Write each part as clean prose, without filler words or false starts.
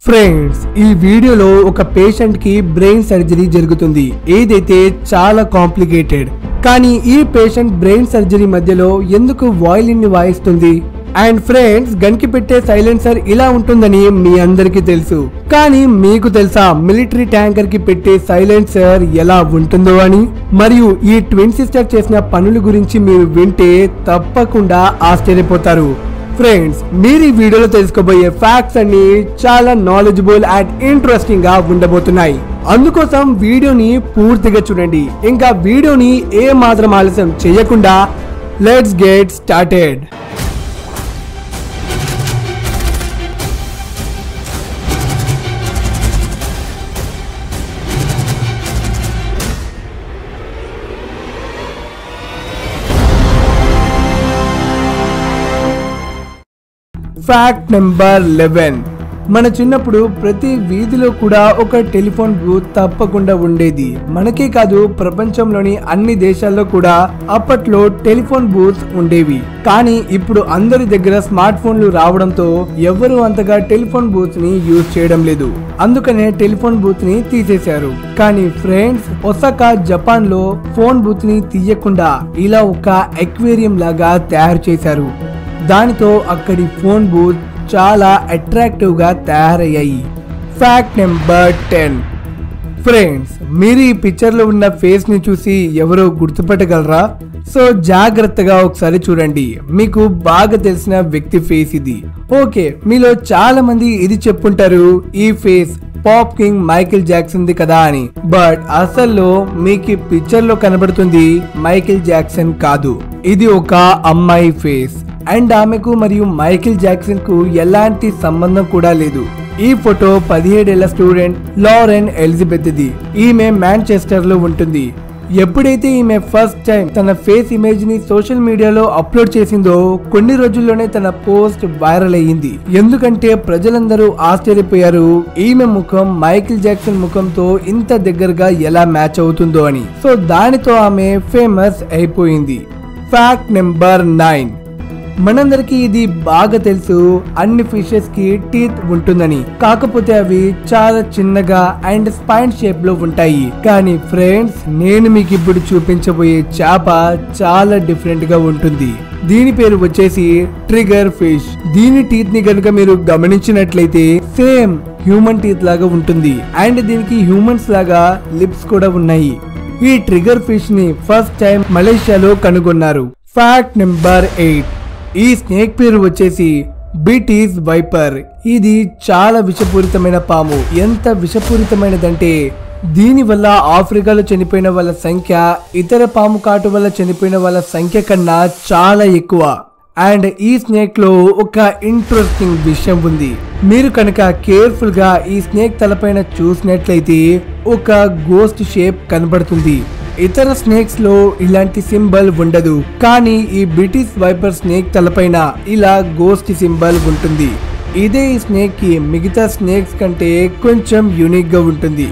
Friends ఈ వీడియోలో ఒక పేషెంట్ కి బ్రెయిన్ సర్జరీ జరుగుతుంది. ఏదైతే చాలా కాంప్లికేటెడ్. కానీ ఈ పేషెంట్ బ్రెయిన్ సర్జరీ మధ్యలో ఎందుకు వయలిన్ ని వాయిస్తుంది? అండ్ ఫ్రెండ్స్ గన్ కి పెట్టే సైలెన్సర్ ఇలా ఉంటుందని మీ అందరికీ తెలుసు. కానీ మీకు తెలుసా మిలిటరీ ట్యాంకర్ కి పెట్టే సైలెన్సర్ ఎలా ఉంటుందో అని? మరియు ఈ ట్విన్ సిస్టర్ చేసిన పనుల గురించి మీరు వింటే తప్పకుండా ఆశ్చర్యపోతారు. ఫ్రెండ్స్ మీరు ఈ వీడియోలో తెలుసుకోబోయే ఫ్యాక్ట్స్ అన్ని చాలా నాలెడ్జబుల్ అండ్ ఇంట్రెస్టింగ్ గా ఉండబోతున్నాయి. అందుకోసం వీడియోని పూర్తిగా చూడండి. ఇంకా వీడియోని ఏ మాత్రం ఆలస్యం చేయకుండా let's get started. Fact number 11. మన చిన్నప్పుడు ప్రతి వీధిలో కూడా ఒక టెలిఫోన్ బూత్ తప్పకుండా ఉండేది. మనకే కాదు ప్రపంచంలోని అన్ని దేశాల్లో కూడా అప్పట్లో టెలిఫోన్ బూత్స్ ఉండేవి. కానీ ఇప్పుడు అందరి దగ్గర స్మార్ట్ ఫోన్లు రావడంతో ఎవరు అంతగా టెలిఫోన్ బూత్ ని యూజ్ చేయడం లేదు. అందుకనే టెలిఫోన్ బూత్ ని తీసేశారు. కానీ ఫ్రెండ్స్ ఒసాకా జపాన్ లో ఫోన్ బూత్ ని తీయకుండా ఇలా ఒక అక్వేరియం లాగా తయారు చేశారు. దానితో అక్కడి ఫోన్ బూత్ చాలా అట్రాక్టివ్ గా తయారయ్యాయి. Fact number 10. ఫ్రెండ్స్ మీరు ఈ పిక్చర్ లో ఉన్న ఫేస్ ని చూసి ఎవరో గుర్తుపట్టగలరా? సో జాగ్రత్తగా ఒకసారి చూడండి. మీకు బాగా తెలిసిన వ్యక్తి ఫేస్ ఇది. ఓకే, మీలో చాలా మంది ఇది చెప్పుంటారు, ఈ face pop king Michael Jackson the కదా అని. బట్ అసల్లో మీకు పిక్చర్ లో కనబడుతుంది మైకేల్ జాక్సన్ కాదు. ఇది ఒక అమ్మాయి ఫేస్. అండ్ ఆమెకు మరియు మైకేల్ జాక్సన్ కు ఎలాంటి సంబంధం కూడా లేదు. ఈ ఫోటో 17 ఏళ్ల స్టూడెంట్ లారెన్ ఎలిజబెత్ ది. ఈమె మాంచెస్టర్ లో ఉంటుంది. ఎప్పుడైతే ఈమె ఫస్ట్ టైం తన ఫేస్ ఇమేజ్ ని సోషల్ మీడియాలో అప్లోడ్ చేసిందో కొన్ని రోజుల్లోనే తన పోస్ట్ వైరల్ అయ్యింది. ఎందుకంటే ప్రజలందరూ ఆశ్చర్యపోయారు ఈమె ముఖం మైకేల్ జాక్సన్ ముఖంతో ఇంత దగ్గరగా ఎలా మ్యాచ్ అవుతుందో అని. సో దానితో ఆమె ఫేమస్ అయిపోయింది. Fact number 9. మనందరికి ఇది బాగా తెలుసు, అన్ని ఫిషెస్ కి టీత్ ఉంటుందని. కాకపోతే అవి చాలా చిన్నగా అండ్ స్పైన్ షేప్ లో ఉంటాయి. కానీ ఫ్రెండ్స్ నేను మీకు ఇప్పుడు చూపించబోయే చేప చాలా డిఫరెంట్ గా ఉంటుంది. దీని పేరు వచ్చేసి ట్రిగర్ ఫిష్. దీని టీత్ ని కనుక మీరు గమనించినట్లయితే సేమ్ హ్యూమన్ టీత్ లాగా ఉంటుంది. అండ్ దీనికి హ్యూమన్స్ లాగా లిప్స్ కూడా ఉన్నాయి. ఈ ట్రిగర్ ఫిష్ ని ఫస్ట్ టైం మలేషియాలో కనుగొన్నారు. Fact number 8. ఈ స్నేక్ పేరు వచ్చేసి బిటిస్ వైపర్. ఇది చాలా విషపూరితమైన పాము. ఎంత విషపూరితమైనదంటే దీని వల్ల ఆఫ్రికాలో చనిపోయిన వాళ్ళ సంఖ్య ఇతర పాము కాటు వల్ల చనిపోయిన వాళ్ళ సంఖ్య కన్నా చాలా ఎక్కువ. అండ్ ఈ స్నేక్ లో ఒక ఇంట్రెస్టింగ్ విషయం ఉంది. మీరు కనుక కేర్ఫుల్ గా ఈ స్నేక్ తలపైన చూసినట్లయితే ఒక గోస్ట్ షేప్ కనబడుతుంది. ఇతర స్నేక్స్ లో ఇలాంటి సింబల్ ఉండదు. కానీ ఈ బ్రిటిష్ వైపర్ స్నేక్ తలపైన ఇలా గోస్ట్ సింబల్ ఉంటుంది. ఇదే ఈ స్నేక్ కి మిగతా స్నేక్స్ కంటే కొంచెం యూనిక్ గా ఉంటుంది.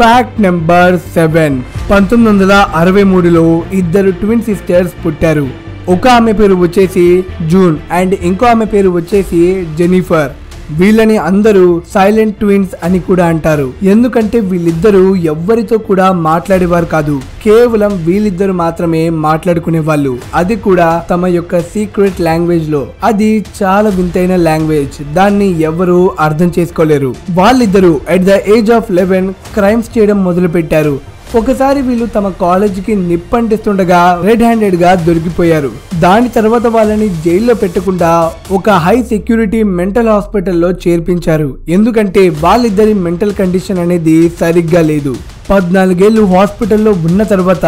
Fact number 7. 1963లో ఇద్దరు ట్విన్ సిస్టర్స్ పుట్టారు. ఒక ఆమె పేరు వచ్చేసి జూన్ అండ్ ఇంకో ఆమె పేరు వచ్చేసి జెన్నిఫర్. వీళ్ళని అందరూ సైలెంట్ ట్విన్స్ అని కూడా అంటారు. ఎందుకంటే వీళ్ళిద్దరూ ఎవ్వరితో కూడా మాట్లాడేవారు కాదు. కేవలం వీళ్ళిద్దరు మాత్రమే మాట్లాడుకునే వాళ్ళు. అది కూడా తమ యొక్క సీక్రెట్ లాంగ్వేజ్ లో. అది చాలా వింతైన లాంగ్వేజ్. దాన్ని ఎవరు అర్థం చేసుకోలేరు. వాళ్ళిద్దరూ at the age of 11 crimes చేయడం మొదలు పెట్టారు. ఒకసారి వీళ్ళు తమ కాలేజీకి నిప్పంటిస్తుండగా రెడ్ హ్యాండెడ్ గా దొరికిపోయారు. దాని తర్వాత వాళ్ళని జైల్లో పెట్టకుండా ఒక హై సెక్యూరిటీ మెంటల్ హాస్పిటల్లో చేర్పించారు. ఎందుకంటే వాళ్ళిద్దరి మెంటల్ కండిషన్ అనేది సరిగ్గా లేదు. 14 ఏళ్ళు హాస్పిటల్లో ఉన్న తర్వాత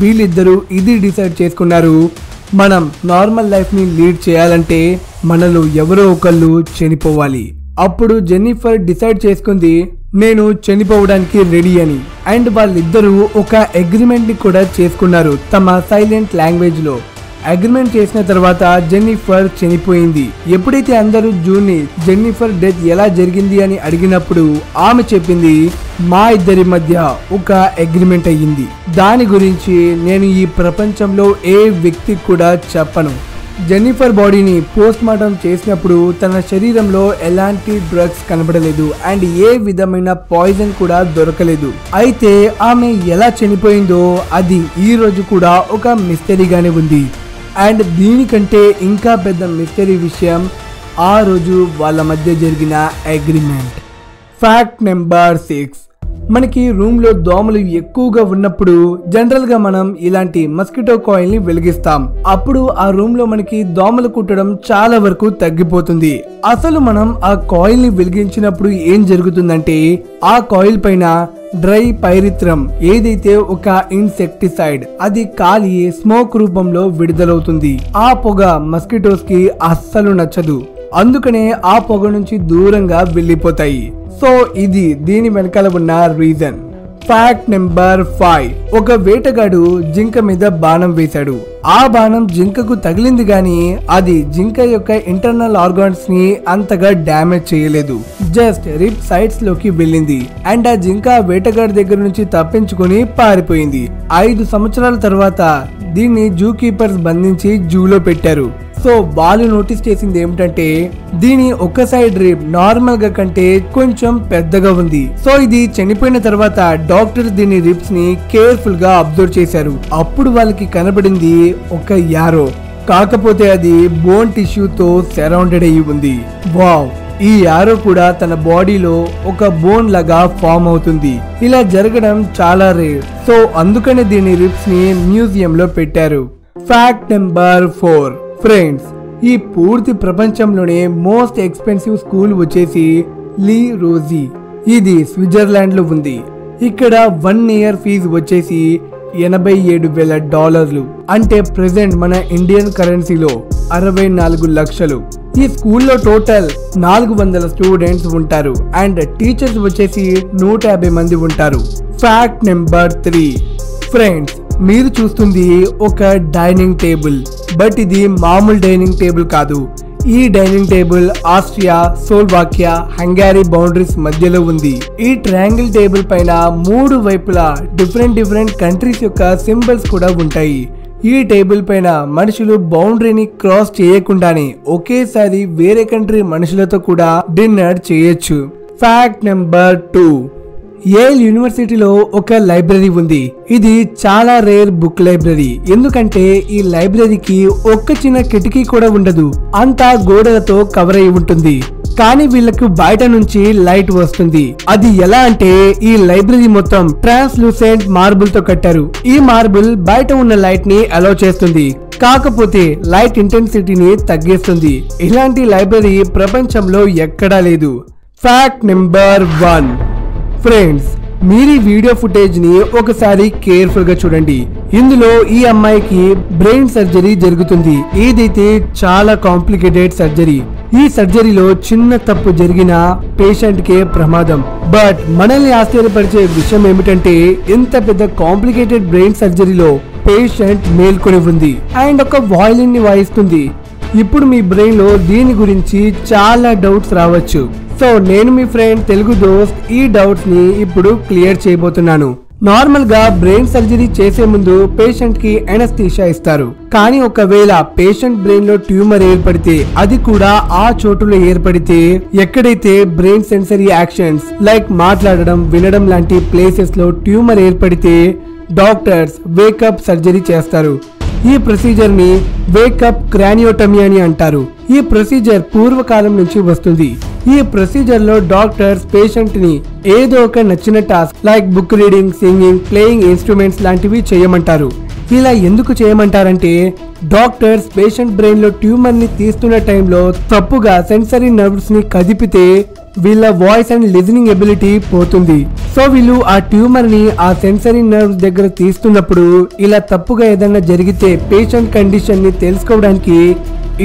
వీళ్ళిద్దరూ ఇది డిసైడ్ చేసుకున్నారు, మనం నార్మల్ లైఫ్ ని లీడ్ చేయాలంటే మనలో ఎవరో ఒకళ్ళు చనిపోవాలి. అప్పుడు జెన్నిఫర్ డిసైడ్ చేసుకుంది నేను చనిపోవడానికి రెడీ అని. అండ్ వాళ్ళిద్దరూ ఒక అగ్రిమెంట్ ని కూడా చేసుకున్నారు తమ సైలెంట్ లాంగ్వేజ్ లో. అగ్రిమెంట్ చేసిన తర్వాత జెన్నిఫర్ చనిపోయింది. ఎప్పుడైతే అందరూ జూన్ ని జెన్నిఫర్ డెత్ ఎలా జరిగింది అని అడిగినప్పుడు ఆమె చెప్పింది మా ఇద్దరి మధ్య ఒక అగ్రిమెంట్ అయ్యింది. దాని గురించి నేను ఈ ప్రపంచంలో ఏ వ్యక్తికి కూడా చెప్పను. జెన్నిఫర్ బాడీని పోస్ట్ మార్టం చేసినప్పుడు తన శరీరంలో ఎలాంటి డ్రగ్స్ కనబడలేదు అండ్ ఏ విధమైన పాయిజన్ కూడా దొరకలేదు. అయితే ఆమె ఎలా చనిపోయిందో అది ఈ రోజు కూడా ఒక మిస్టరీగానే ఉంది. అండ్ దీనికంటే ఇంకా పెద్ద మిస్టరీ విషయం ఆ రోజు వాళ్ళ మధ్య జరిగిన అగ్రిమెంట్. Fact number 6. మనకి రూమ్ లో దోమలు ఎక్కువగా ఉన్నప్పుడు జనరల్ గా మనం ఇలాంటి మస్కిటో కాయిల్ ని వెలిగిస్తాం. అప్పుడు ఆ రూమ్ లో మనకి దోమలు కుట్టడం చాలా వరకు తగ్గిపోతుంది. అసలు మనం ఆ కాయిల్ ని వెలిగించినప్పుడు ఏం జరుగుతుందంటే ఆ కాయిల్ పైన డ్రై పైరిత్రం ఏదైతే ఒక ఇన్సెక్టిసైడ్ అది కాలి స్మోక్ రూపంలో విడుదలవుతుంది. ఆ పొగ మస్కిటోస్ కి అస్సలు నచ్చదు. అందుకనే ఆ పొగ నుంచి దూరంగా వెళ్ళిపోతాయి. సో ఇది దీని వెనకాల ఉన్న రీజన్. Fact number 5. ఒక వేటగాడు జింక మీద బాణం వేశాడు. ఆ బాణం జింకకు తగిలింది గాని అది జింక యొక్క ఇంటర్నల్ ఆర్గాన్స్ ని అంతగా డ్యామేజ్ చేయలేదు. జస్ట్ రిప్ సైడ్స్ లోకి వెళ్ళింది. అండ్ ఆ జింక వేటగాడి దగ్గర నుంచి తప్పించుకొని పారిపోయింది. 5 సంవత్సరాల తర్వాత దీన్ని జూ కీపర్స్ బంధించి జూలో పెట్టారు. సో వాళ్ళు నోటీస్ చేసింది ఏమిటంటే దీని ఒక సైడ్ రిప్ నార్మల్ గా కంటే కొంచెం పెద్దగా ఉంది. సో ఇది చనిపోయిన తర్వాత డాక్టర్స్ దీని రిప్స్ ని కేర్ఫుల్ గా అబ్జర్వ్ చేశారు. అప్పుడు వాళ్ళకి కనబడింది ఒక యారో. కాకపోతే అది బోన్ టిష్యూతో సరౌండెడ్ అయ్యి ఉంది. వావ్, ఈ యారో కూడా తన బాడీలో ఒక బోన్ లాగా ఫామ్ అవుతుంది. ఇలా జరగడం చాలా రేర్. సో అందుకనే దీని రిప్స్ ని మ్యూజియం లో పెట్టారు. Fact number 4. ఫ్రెండ్స్, ఈ పూర్తి ప్రపంచంలోనే మోస్ట్ ఎక్స్పెన్సివ్ స్కూల్ వచ్చేసి లీ రోజీ. ఇది స్విట్జర్లాండ్ లో ఉంది. ఇక్కడ 1 ఇయర్ ఫీజు వచ్చేసి $87,000 అంటే ప్రెసెంట్ మన ఇండియన్ కరెన్సీలో 64 లక్షలు. ఈ స్కూల్లో టోటల్ 400 స్టూడెంట్స్ ఉంటారు అండ్ టీచర్స్ వచ్చేసి 150 మంది ఉంటారు. Fact number 3. ఫ్రెండ్స్, మీరు చూస్తుంది ఒక డైనింగ్ టేబుల్. బట్ ఇది మామూలు డైనింగ్ టేబుల్ కాదు. ఈ dining table Austria, Slovakia, Hungary boundaries మధ్యలో ఉంది. ఈ ట్రయాంగిల్ టేబుల్ పైన 3 వైపులా డిఫరెంట్ కంట్రీస్ యొక్క సింబల్స్ కూడా ఉంటాయి. ఈ టేబుల్ పైన మనుషులు బౌండరీని క్రాస్ చేయకుండానే ఒకేసారి వేరే కంట్రీ మనుషులతో కూడా డిన్నర్ చేయొచ్చు. Fact number 2. యేల్ యూనివర్సిటీలో ఒక లైబ్రరీ ఉంది. ఇది చాలా రేర్ బుక్ లైబ్రరీ. ఎందుకంటే ఈ లైబ్రరీకి ఒక్క చిన్న కిటికీ కూడా ఉండదు. అంతా గోడలతో కవర్ అయి ఉంటుంది. కానీ వీళ్ళకు బయట నుంచి లైట్ వస్తుంది. అది ఎలా అంటే ఈ లైబ్రరీ మొత్తం ట్రాన్స్లూసెంట్ మార్బుల్ తో కట్టారు. ఈ మార్బుల్ బయట ఉన్న లైట్ ని అలౌ చేస్తుంది. కాకపోతే లైట్ ఇంటెన్సిటీని తగ్గిస్తుంది. ఇలాంటి లైబ్రరీ ప్రపంచంలో ఎక్కడా లేదు. Fact number 1. ఫ్రెండ్స్, మీరు ఈ వీడియో ఫుటేజ్ ని ఒకసారి కేర్ఫుల్ గా చూడండి. ఇందులో ఈ అమ్మాయికి బ్రెయిన్ సర్జరీ జరుగుతుంది. ఏదైతే చాలా కాంప్లికేటెడ్ సర్జరీ. ఈ సర్జరీలో చిన్న తప్పు జరిగిన పేషెంట్ కే ప్రమాదం. బట్ మనల్ని ఆశ్చర్యపరిచే విషయం ఏమిటంటే ఇంత పెద్ద కాంప్లికేటెడ్ బ్రెయిన్ సర్జరీలో పేషెంట్ మేల్కొని ఉంది అండ్ ఒక వయలిన్ ని వాయిస్తుంది. ఇప్పుడు మీ బ్రెయిన్ లో దీని గురించి చాలా డౌట్స్ రావచ్చు. సో నేను మీ ఫ్రెండ్ తెలుగు దోస్త్ ఈ డౌట్స్ ని ఇప్పుడు క్లియర్ చేయబోతున్నాను. నార్మల్ గా బ్రెయిన్ సర్జరీ చేసే ముందు పేషెంట్ కి అనస్థీషియా ఇస్తారు. కానీ ఒకవేళ పేషెంట్ బ్రెయిన్ లో ట్యూమర్ ఏర్పడితే, అది కూడా ఆ చోటులో ఏర్పడితే, ఎక్కడైతే బ్రెయిన్ సెన్సరీ యాక్షన్స్ లైక్ మాట్లాడడం, వినడం లాంటి ప్లేసెస్ లో ట్యూమర్ ఏర్పడితే డాక్టర్స్ వేకప్ సర్జరీ చేస్తారు. ఈ ప్రొసీజర్ ని వేకప్ క్రానియోటమీ అని అంటారు. ఈ ప్రొసీజర్ పూర్వకాలం నుంచి వస్తుంది. ఈ ప్రొసీజర్ లో డాక్టర్స్ పేషెంట్ ని ఏదో ఒక నచ్చిన task like book reading, singing, playing instruments లాంటివి చేయమంటారు. ఇలా ఎందుకు చేయమంటారంటే డాక్టర్స్ పేషెంట్ బ్రెయిన్ లో ట్యూమర్ ని తీస్తున్న టైంలో తప్పుగా సెన్సరీ నర్వ్స్ ని కదిపితే వీళ్ళ వాయిస్ అండ్ లిజనింగ్ ఎబిలిటీ పోతుంది. సో వీళ్ళు ఆ ట్యూమర్ ని ఆ సెన్సరీ నర్వ్స్ దగ్గర తీస్తున్నప్పుడు ఇలా తప్పుగా ఏదైనా జరిగితే పేషెంట్ కండిషన్ ని తెలుసుకోవడానికి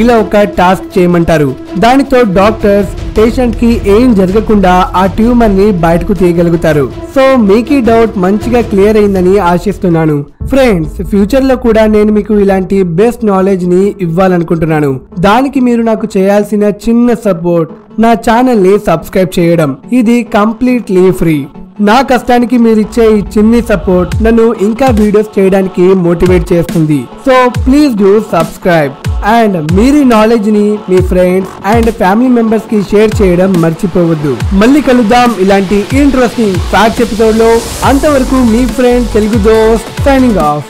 ఇలా ఒక టాస్క్ చేయమంటారు. దానితో డాక్టర్స్ పేషెంట్ కి ఏం జరగకుండా ఆ ట్యూమర్ ని బయటకు తీయగలుగుతారు. సో మీకు డౌట్ మంచిగా క్లియర్ అయిందని ఆశిస్తున్నాను. ఫ్రెండ్స్, ఫ్యూచర్ లో కూడా నేను మీకు ఇలాంటి బెస్ట్ నాలెడ్జ్ ని ఇవ్వాలనుకుంటున్నాను. దానికి మీరు నాకు చేయాల్సిన చిన్న సపోర్ట్ నా ఛానల్ ని సబ్స్క్రైబ్ చేయడం. ఇది కంప్లీట్లీ ఫ్రీ. నా కష్టానికి మీరు ఇచ్చే ఈ చిన్ని సపోర్ట్ నన్ను ఇంకా వీడియోస్ చేయడానికి మోటివేట్ చేస్తుంది. So please do subscribe and మీరు ఈ నాలెడ్జ్ ని మీ ఫ్రెండ్స్ అండ్ ఫ్యామిలీ మెంబర్స్ కి షేర్ చేయడం మర్చిపోవద్దు. మళ్ళీ కలుద్దాం ఇలాంటి ఇంట్రెస్టింగ్ ఫ్యాక్ట్స్ ఎపిసోడ్ లో. అంతవరకు మీ ఫ్రెండ్ తెలుగు దోస్త్ సైనింగ్ ఆఫ్.